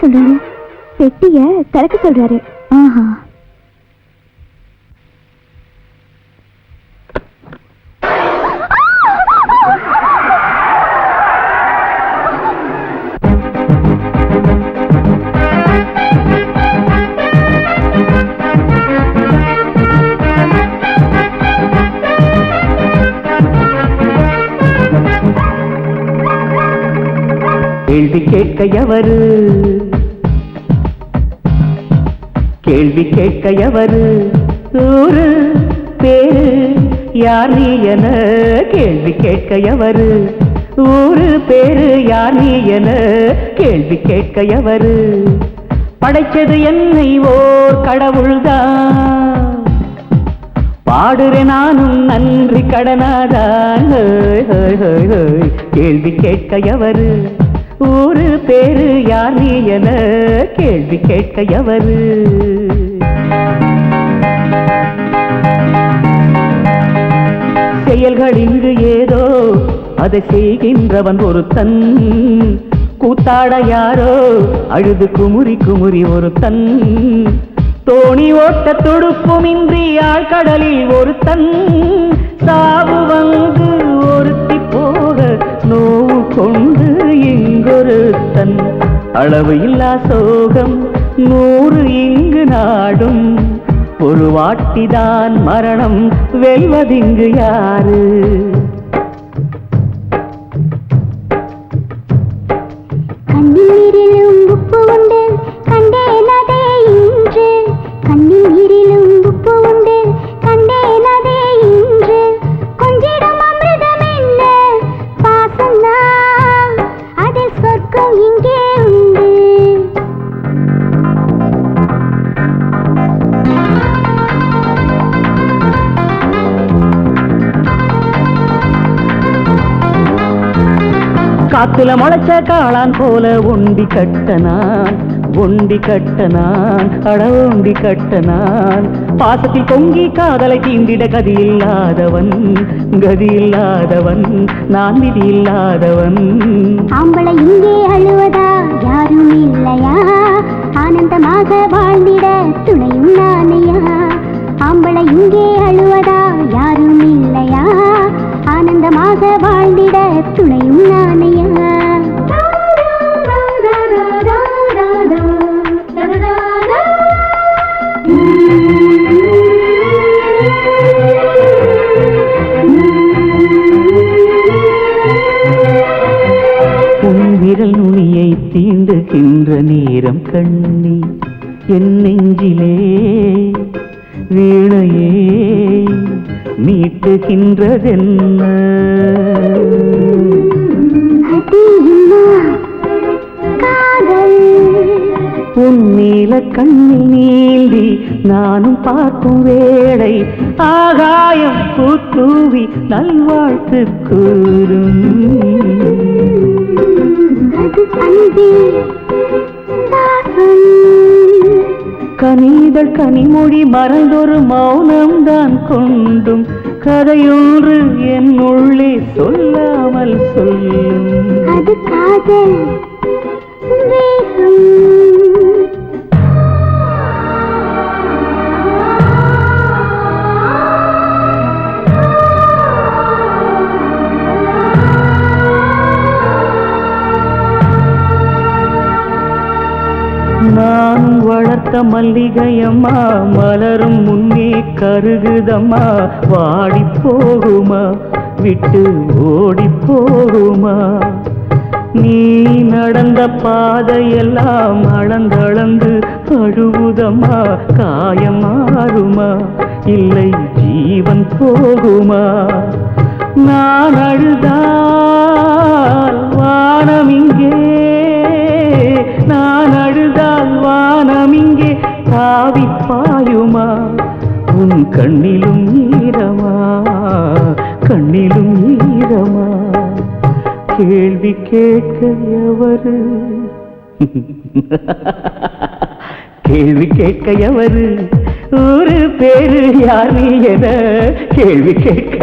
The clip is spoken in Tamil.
சொல்றாரு? பெட்டிய திறக்க சொல்றாரு. ஆஹா. கேள்வி கேட்க எவரு? கேள்வி கேட்க எவரு? ஊரு பேரு யார் நீ என கேள்வி கேட்க எவரு? ஊரு பேரு யார் நீ என கேள்வி கேட்க எவரு? படைச்சது என்னை ஓர் கடவுள்தான், பாடுறேன் நானும் நன்றி கடனாதான். கேள்வி கேட்க எவரு? ஊரு பேரு யார் நீ என கேள்வி கேட்க எவரு? செயல்கள் இங்கு ஏதோ அதை செய்கின்றவன் ஒருத்தன், கூத்தாட யாரோ அழுது குமுறி குமுறி ஒருத்தன், தோணி ஓட்ட துடுப்புமின்றி ஆழ்கடலில் ஒருத்தன், சாவு வந்து ஒருத்தி போக நோவு கொண்டு இங்கொருத்தன், அளவு இல்லா சோகம் 100 இங்கு நாடும், ஒரு வாட்டிதான் மரணம் வெல்வதிங்கு யாரு? கண்ணீரிலும் உப்பு உண்டு கண்டேனதே இன்று, கண்ணீரிலும் உப்பு உண்டு கண்டேனதே இன்று, கொஞ்சிடும் அமிர்தம் என்ன பாசந்தா, அதில் சொர்க்கம் இங்கே உண்டு. காத்துல முளைச்ச காளான் போல ஒண்டி கட்டனான், ஒண்டி கட்டனான், அட ஒண்டி கட்டனான், பாசத்தில் பொங்கி காதலை தீண்டிட கதியில்லாதவன், கதியில்லாதவன், நான் விதியில்லாதவன். ஆம்பளை இங்கே அழுவதா யாரும் இல்லையா, ஆனந்தமாக வாழ்ந்திட துணையும் நானையா. ஆம்பளை இங்கே அழுவதா யாரும் இல்லையா, ஆனந்தமாக வாழ்ந்திட துணையும் நானையா. உன் விரல் நுனியை தீண்டுகின்ற நேரம் கண்ணி என் நெஞ்சிலே வீணையே மீட்டுகின்றதென்ன? உன் நீல கண்ணில் நீந்தி நானும் பார்க்கும் வேளை ஆகாயம் பூத்தூவி நல்வாழ்த்து கூறும். கனிதழ் கனிமொழி மறந்தொரு மௌனம்தான் கொண்டும் கதையொன்று என் உள்ளே சொல்லாமல் சொல்லும். அது காதல் வேகம். நான் வளர்த்த மல்லிகையம்மா மலரும் முன்னே கருகுதம்மா, வாடி போகுமா விட்டு ஓடி போகுமா? நீ நடந்த பாதையெல்லாம் அளந்தளந்து அழுவுதம்மா, காயம் மாறுமா இல்லை ஜீவன் போகுமா? நான் அழுதால் வானம் இங்கே, நான் அழுதால் வானம் இங்கே தாவி பாயுமா? உன் கண்ணிலும் ஈரமா, கண்ணிலும் ஈரமா? கேள்வி கேட்க எவரு? கேள்வி கேட்க எவரு? ஊரு பேரு யார் நீ என கேள்வி கேட்க